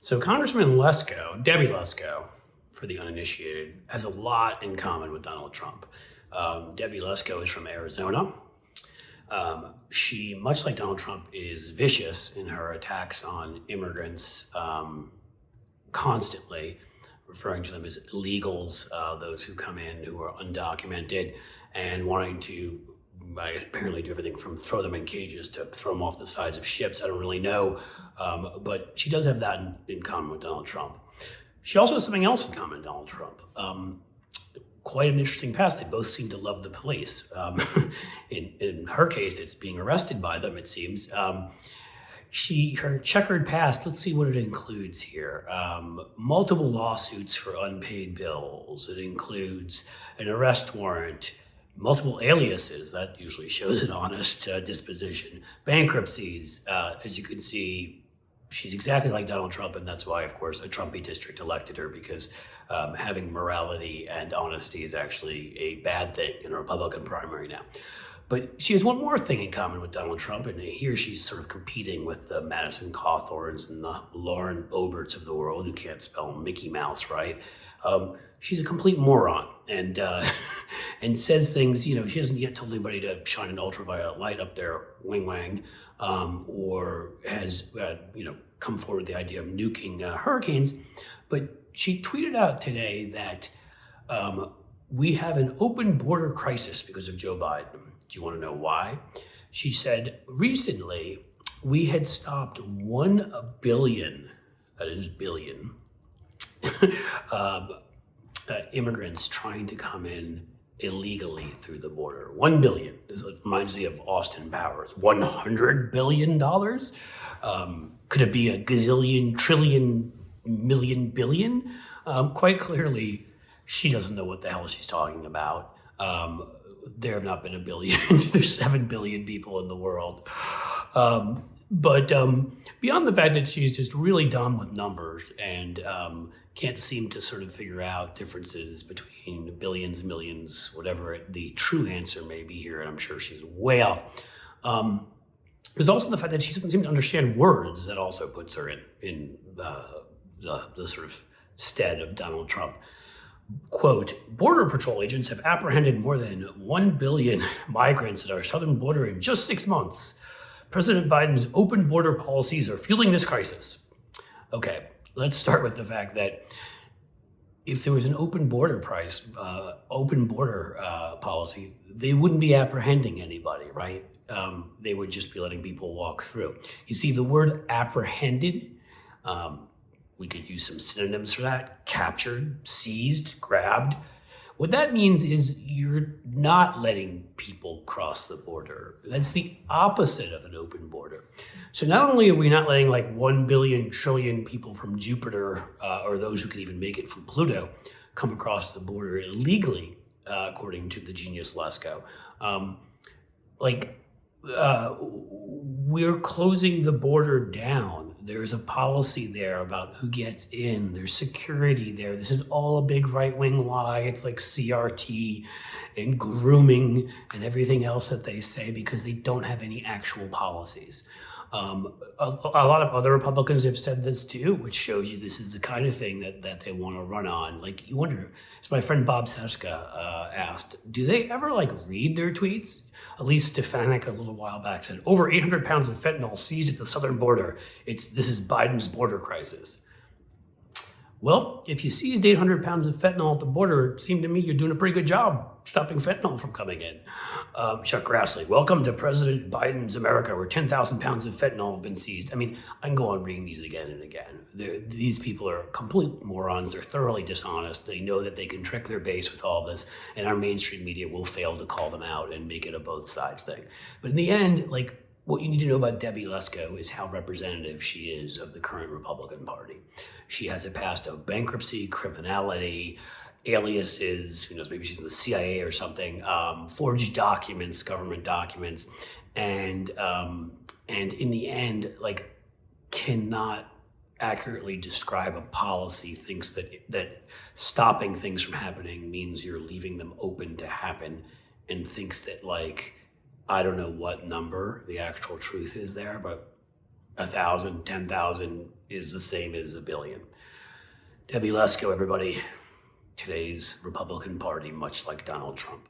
So Congressman Lesko, Debbie Lesko, for the uninitiated, has a lot in common with Donald Trump. Debbie Lesko is from Arizona. She, much like Donald Trump, is vicious in her attacks on immigrants constantly, referring to them as illegals, those who come in who are undocumented and wanting to apparently do everything from throw them in cages to throw them off the sides of ships. I don't really know, but she does have that in common with Donald Trump. She also has something else in common with Donald Trump. Quite an interesting past. They both seem to love the police. In her case, it's being arrested by them, it seems. Her checkered past, let's see what it includes here. Multiple lawsuits for unpaid bills. It includes an arrest warrant, multiple aliases, that usually shows an honest disposition, bankruptcies. As you can see, she's exactly like Donald Trump, and that's why, of course, a Trumpy district elected her, because having morality and honesty is actually a bad thing in a Republican primary now. But she has one more thing in common with Donald Trump, and here she's sort of competing with the Madison Cawthorns and the Lauren Boeberts of the world, who can't spell Mickey Mouse right. She's a complete moron and and says things, she hasn't yet told anybody to shine an ultraviolet light up their wing wang, or has, come forward with the idea of nuking hurricanes. But she tweeted out today that we have an open border crisis because of Joe Biden. Do you want to know why? She said, recently, we had stopped 1 billion, that is billion, immigrants trying to come in illegally through the border. 1 billion. This reminds me of Austin Powers. $100 billion? Could it be a gazillion, trillion, million, billion? Quite clearly, she doesn't know what the hell she's talking about. There have not been a billion. There's 7 billion people in the world. But beyond the fact that she's just really dumb with numbers and can't seem to sort of figure out differences between billions, millions, whatever the true answer may be here, and I'm sure she's way off. There's also the fact that she doesn't seem to understand words. That also puts her in the sort of stead of Donald Trump. Quote, Border Patrol agents have apprehended more than 1 billion migrants at our southern border in just 6 months. President Biden's open border policies are fueling this crisis. Okay, let's start with the fact that if there was an open border policy, they wouldn't be apprehending anybody, right? They would just be letting people walk through. You see, the word apprehended, we could use some synonyms for that: captured, seized, grabbed. What that means is you're not letting people cross the border. That's the opposite of an open border. So not only are we not letting like 1 billion trillion people from Jupiter, or those who can even make it from Pluto, come across the border illegally, according to the genius Lesko, we're closing the border down. There's a policy there about who gets in. There's security there. This is all a big right-wing lie. It's like CRT and grooming and everything else that they say because they don't have any actual policies. A lot of other Republicans have said this too, which shows you this is the kind of thing that they want to run on. Like, you wonder, as my friend Bob Seska asked, do they ever read their tweets? Elise Stefanik a little while back said, over 800 pounds of fentanyl seized at the southern border. This is Biden's border crisis. Well, if you seized 800 pounds of fentanyl at the border, it seemed to me you're doing a pretty good job stopping fentanyl from coming in. Chuck Grassley, welcome to President Biden's America, where 10,000 pounds of fentanyl have been seized. I mean, I can go on reading these again and again. These people are complete morons. They're thoroughly dishonest. They know that they can trick their base with all this, and our mainstream media will fail to call them out and make it a both sides thing. But in the end, what you need to know about Debbie Lesko is how representative she is of the current Republican Party. She has a past of bankruptcy, criminality, aliases, who knows, maybe she's in the CIA or something, forged documents, government documents, and in the end, cannot accurately describe a policy, thinks that stopping things from happening means you're leaving them open to happen, and thinks that I don't know what number the actual truth is there, but 1,000, 10,000 is the same as a billion. Debbie Lesko, everybody. Today's Republican Party, much like Donald Trump.